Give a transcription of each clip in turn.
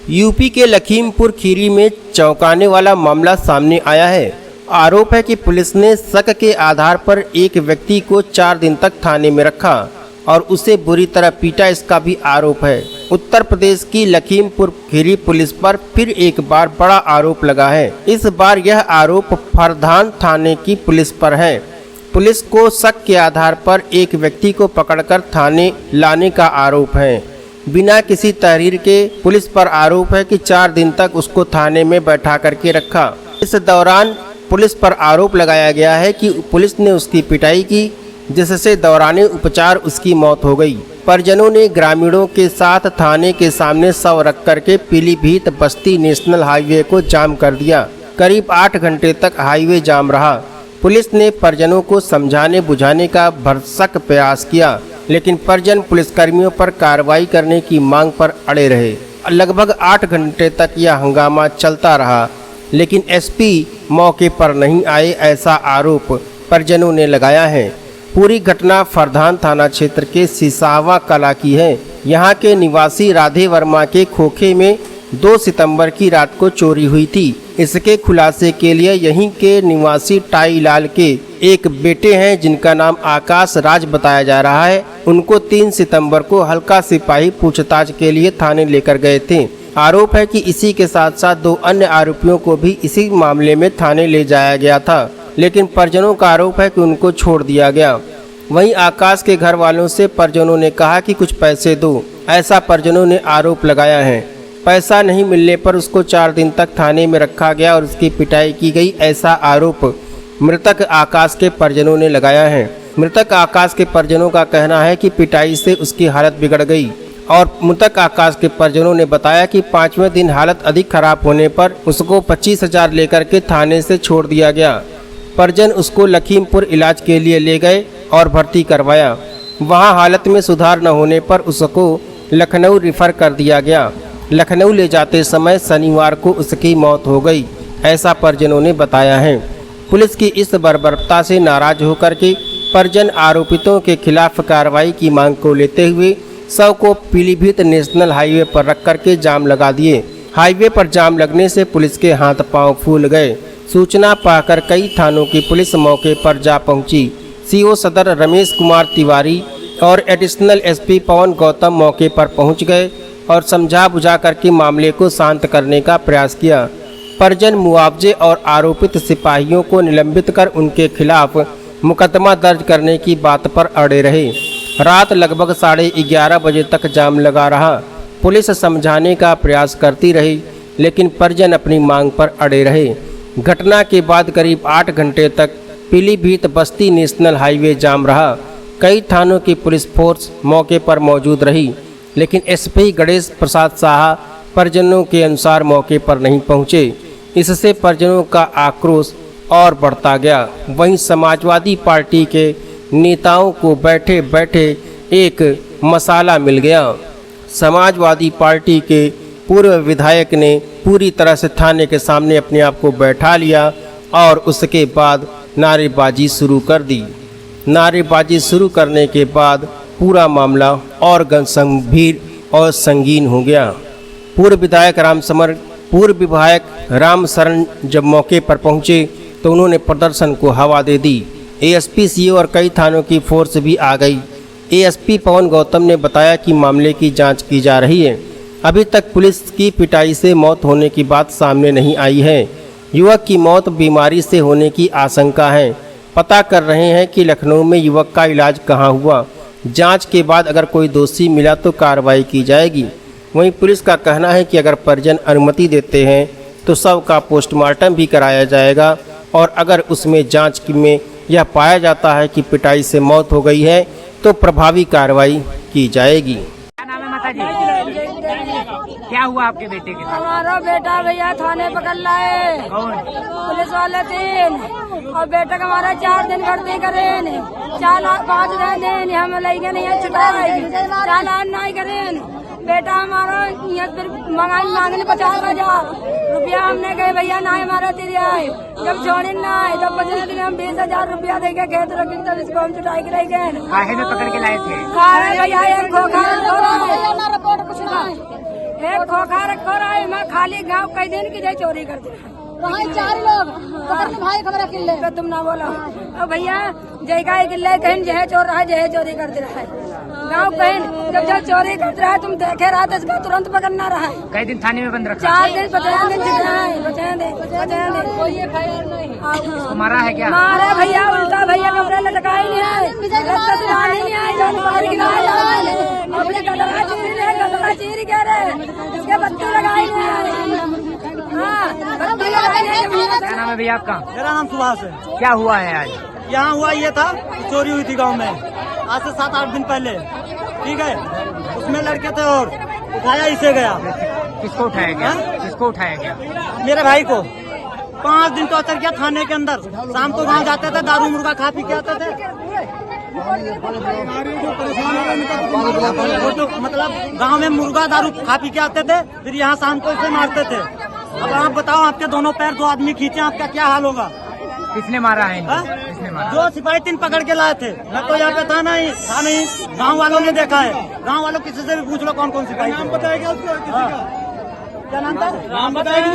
UP के लखीमपुर खीरी में चौंकाने वाला मामला सामने आया है। आरोप है कि पुलिस ने शक के आधार पर एक व्यक्ति को 4 दिन तक थाने में रखा और उसे बुरी तरह पीटा, इसका भी आरोप है। उत्तर प्रदेश की लखीमपुर खीरी पुलिस पर फिर एक बार बड़ा आरोप लगा है। इस बार यह आरोप फरधान थाने की पुलिस पर है। पुलिस को शक के आधार पर एक व्यक्ति को पकड़कर थाने लाने का आरोप है। बिना किसी तहरीर के पुलिस पर आरोप है कि 4 दिन तक उसको थाने में बैठा करके रखा। इस दौरान पुलिस पर आरोप लगाया गया है कि पुलिस ने उसकी पिटाई की, जिससे दौरान उपचार उसकी मौत हो गई। परिजनों ने ग्रामीणों के साथ थाने के सामने शव रख करके पीलीभीत बस्ती नेशनल हाईवे को जाम कर दिया। करीब 8 घंटे तक हाईवे जाम रहा। पुलिस ने परिजनों को समझाने बुझाने का भरसक प्रयास किया, लेकिन परिजन पुलिसकर्मियों पर कार्रवाई करने की मांग पर अड़े रहे। लगभग 8 घंटे तक यह हंगामा चलता रहा, लेकिन एसपी मौके पर नहीं आए, ऐसा आरोप परिजनों ने लगाया है। पूरी घटना फरधान थाना क्षेत्र के सिसावा कला की है। यहाँ के निवासी राधे वर्मा के खोखे में 2 सितंबर की रात को चोरी हुई थी। इसके खुलासे के लिए यहीं के निवासी टाई लाल के एक बेटे हैं, जिनका नाम आकाश राज बताया जा रहा है। उनको 3 सितंबर को हल्का सिपाही पूछताछ के लिए थाने लेकर गए थे। आरोप है कि इसी के साथ साथ 2 अन्य आरोपियों को भी इसी मामले में थाने ले जाया गया था, लेकिन परिजनों का आरोप है कि उनको छोड़ दिया गया। वहीं आकाश के घर वालों से परिजनों ने कहा कि कुछ पैसे दो, ऐसा परिजनों ने आरोप लगाया है। पैसा नहीं मिलने पर उसको 4 दिन तक थाने में रखा गया और उसकी पिटाई की गई, ऐसा आरोप मृतक आकाश के परिजनों ने लगाया है। मृतक आकाश के परिजनों का कहना है कि पिटाई से उसकी हालत बिगड़ गई और मृतक आकाश के परिजनों ने बताया कि 5वें दिन हालत अधिक खराब होने पर उसको 25,000 लेकर के थाने से छोड़ दिया गया। परिजन उसको लखीमपुर इलाज के लिए ले गए और भर्ती करवाया। वहां हालत में सुधार न होने पर उसको लखनऊ रेफर कर दिया गया। लखनऊ ले जाते समय शनिवार को उसकी मौत हो गई, ऐसा परिजनों ने बताया है। पुलिस की इस बर्बरता से नाराज होकर के परिजन आरोपितों के खिलाफ कार्रवाई की मांग को लेते हुए शव को पीलीभीत नेशनल हाईवे पर रख करके जाम लगा दिए। हाईवे पर जाम लगने से पुलिस के हाथ पांव फूल गए। सूचना पाकर कई थानों की पुलिस मौके पर जा पहुंची। सीओ सदर रमेश कुमार तिवारी और एडिशनल एसपी पवन गौतम मौके पर पहुंच गए और समझा बुझा करके मामले को शांत करने का प्रयास किया। परिजन मुआवजे और आरोपित सिपाहियों को निलंबित कर उनके खिलाफ मुकदमा दर्ज करने की बात पर अड़े रहे। रात लगभग 11:30 बजे तक जाम लगा रहा। पुलिस समझाने का प्रयास करती रही, लेकिन परिजन अपनी मांग पर अड़े रहे। घटना के बाद करीब 8 घंटे तक पीलीभीत बस्ती नेशनल हाईवे जाम रहा। कई थानों की पुलिस फोर्स मौके पर मौजूद रही, लेकिन एसपी गणेश प्रसाद साहा परिजनों के अनुसार मौके पर नहीं पहुंचे। इससे परिजनों का आक्रोश और बढ़ता गया। वहीं समाजवादी पार्टी के नेताओं को बैठे बैठे एक मसाला मिल गया। समाजवादी पार्टी के पूर्व विधायक ने पूरी तरह से थाने के सामने अपने आप को बैठा लिया और उसके बाद नारेबाजी शुरू कर दी। नारेबाजी शुरू करने के बाद पूरा मामला और गंभीर और संगीन हो गया। पूर्व विधायक राम शरण जब मौके पर पहुंचे तो उन्होंने प्रदर्शन को हवा दे दी। एएसपी सीओ और कई थानों की फोर्स भी आ गई। एएसपी पवन गौतम ने बताया कि मामले की जांच की जा रही है। अभी तक पुलिस की पिटाई से मौत होने की बात सामने नहीं आई है। युवक की मौत बीमारी से होने की आशंका है। पता कर रहे हैं कि लखनऊ में युवक का इलाज कहाँ हुआ। जांच के बाद अगर कोई दोषी मिला तो कार्रवाई की जाएगी। वहीं पुलिस का कहना है कि अगर परिजन अनुमति देते हैं तो शव का पोस्टमार्टम भी कराया जाएगा और अगर उसमें जांच में यह पाया जाता है कि पिटाई से मौत हो गई है तो प्रभावी कार्रवाई की जाएगी। क्या नाम है माता जी? क्या हुआ आपके बेटे के साथ? हमारा बेटा भैया थाने पकड़ लाए। कौन? पुलिस वाले 3 और बेटा का हमारा 4 दिन भर्ती करें, 4-5 दिन हम लेंगे नहीं छुटा चालान नहीं करें। बेटा हमारा फिर मांगने 50,000 रुपया। हमने कहे भैया ना हमारा तिरिया है, जब छोड़े ना है तब 15 दिन हम 20,000 रुपया देके खेत रखे, तब इसको हम छुटाई के रह गए। काहे में पकड़ के लाए थे? भैया एक खोखा रखो रहा है, एक खोखा रखो रहा है, खाली गाँव कई दिन की जय चोरी करते रहे। वहाँ 4 लोग पकड़ने भाई खबर किले तो तुम ना बोलो अब भैया जय का किले कहीं जय चोर रहा है जय चोरी करते रहा है। गाँव कहीं जब चोरी करते रहा तुम देखे रहा तो इसका तुरंत पकड़ना रहा है। कई दिन थाने में बंद रखा? 4 दिन 50 दिन कोई FIR नहीं। इसको मारा है क्या? मारा भैया उल्टा भैया कमरे लटका ही नहीं है अपने गदरा चीर के रहे इसके बत्ती लगाई नहीं है। हाँ बत्ती लगाई नहीं। क्या नाम है भैया आपका? मेरा नाम सुभाष है। क्या हुआ है आज? यहाँ हुआ ये था, चोरी हुई थी गांव में आज से 7-8 दिन पहले, ठीक है। उसमें लड़के थे और उठाया इसे गया। किसको उठाया गया? किसको उठाया गया? मेरे भाई को 5 दिन टॉर्चर किया थाने के अंदर। शाम को गाँव जाते थे, दारू मुर्गा खा पी के आते थे। मतलब गांव में मुर्गा दारू खा पी के आते थे, फिर यहाँ शाम को इसे मारते थे। अब आप बताओ, आपके दोनों पैर 2 आदमी खींचे, आपका क्या हाल होगा? किसने मारा है इनको? हाँ? किसने मारा? 2 सिपाही 3 पकड़ के लाए थे। मैं तो यहाँ पे था नहीं, गांव वालों ने देखा है। गांव वालों किसी से भी पूछ लो कौन कौन सिपाही। नाम बताएगा उसको? क्या नाम था? नाम बताएगा।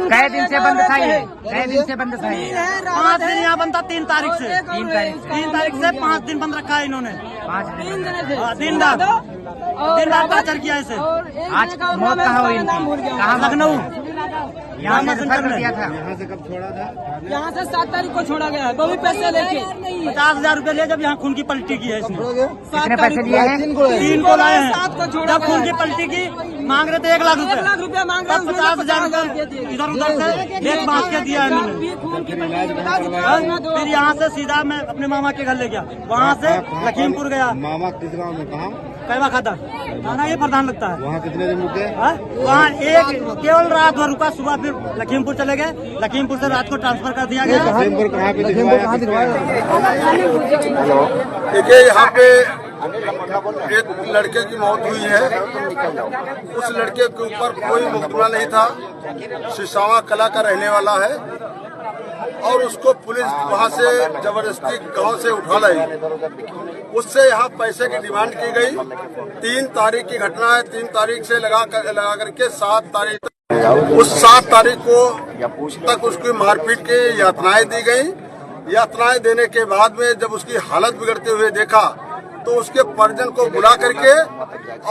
कई दिन से बंद था ये? कई दिन से बंद था ये? 5 दिन यहाँ बंद था। 3 तारीख से 3 तारीख से 5 दिन बंद रखा है इन्होंने। 5 दिन दिन रात टॉर्चर किया इसे। आज मौत कहाँ हुई इनकी? कहाँ? लखनऊ। यहाँ से रेफर कर दिया था। यहाँ से 7 तारीख को छोड़ा गया है, वो भी पैसे लेके 50,000 रूपए ले, जब यहाँ खून की पलटी की है इसने। कितने पैसे लिए हैं? 3 को लाए हैं। 7 को छोड़ा जब खून की पलटी की मांग रहे थे 1 लाख 1 लाख रुपया मांग रहे तब 50,000 रूपए इधर उधर से लेट बांध के दिया है इन्होंने। फिर यहाँ से सीधा मैं अपने मामा के घर ले गया, वहाँ से लखीमपुर गया। मामा किस गांव में? कहाँ? कैवा खाता थाना ये प्रधान लगता है। वहाँ कितने दिन रुके? वहाँ केवल रात भर रुका, सुबह फिर लखीमपुर चले गए। लखीमपुर से रात को ट्रांसफर कर दिया गया। लखीमपुर कहाँ पे दिलवाया? देखिए, यहाँ पे एक लड़के की मौत हुई है। उस लड़के के ऊपर कोई मुकदमा नहीं था। सिसावा कला का रहने वाला है और उसको पुलिस वहाँ से जबरदस्ती गांव से उठा लाई। उससे यहाँ पैसे की डिमांड की गई। 3 तारीख की घटना है। 3 तारीख से लगा करके 7 तारीख तक, उस 7 तारीख को तक उसकी मारपीट की यातनाएं दी गई। यातनाएं देने के बाद में जब उसकी हालत बिगड़ते हुए देखा तो उसके परिजन को बुला करके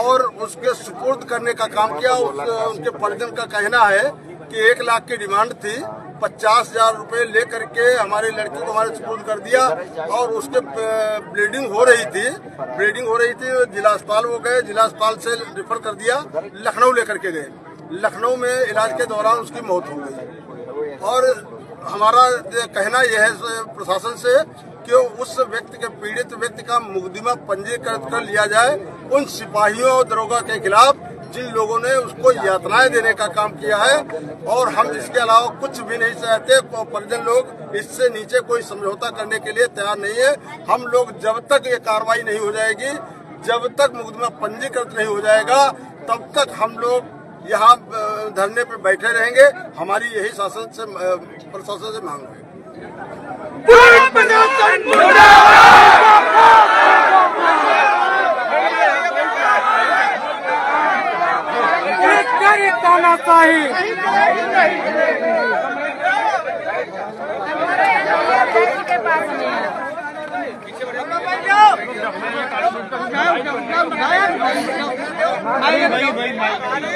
और उसके सुपुर्द करने का काम किया। उसके परिजन का कहना है कि 1 लाख की डिमांड थी। 50,000 रुपए ले करके हमारी लड़की को हमारे सुपुर्द कर दिया और उसके ब्लीडिंग हो रही थी। जिला अस्पताल वो गए, जिला अस्पताल से रेफर कर दिया, लखनऊ लेकर के गए। लखनऊ में इलाज के दौरान उसकी मौत हो गई। और हमारा कहना यह है प्रशासन से कि उस व्यक्ति के पीड़ित व्यक्ति का मुकदमा पंजीकृत कर लिया जाए उन सिपाहियों और दरोगा के खिलाफ जिन लोगों ने उसको यातनाएं देने का काम किया है। और हम इसके अलावा कुछ भी नहीं चाहते। परिजन लोग इससे नीचे कोई समझौता करने के लिए तैयार नहीं है। हम लोग जब तक ये कार्रवाई नहीं हो जाएगी, जब तक मुकदमा पंजीकृत नहीं हो जाएगा, तब तक हम लोग यहाँ धरने पे बैठे रहेंगे। हमारी यही प्रशासन से मांग है।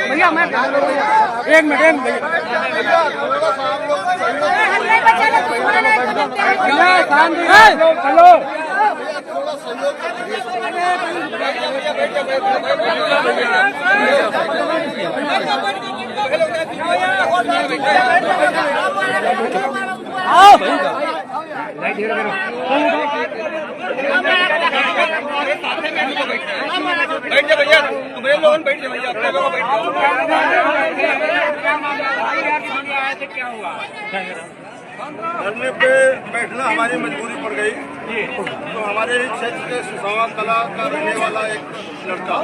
भैया मैं 1 मिनट हेलो बैठ जा भैया, तुम्हारे लोग बैठ जा भैया, अपने लोग बैठ जाओ। क्या हुआ? धरने पे बैठना हमारी मजबूरी पड़ गई। तो हमारे क्षेत्र के सिसावा कला का रहने वाला एक लड़का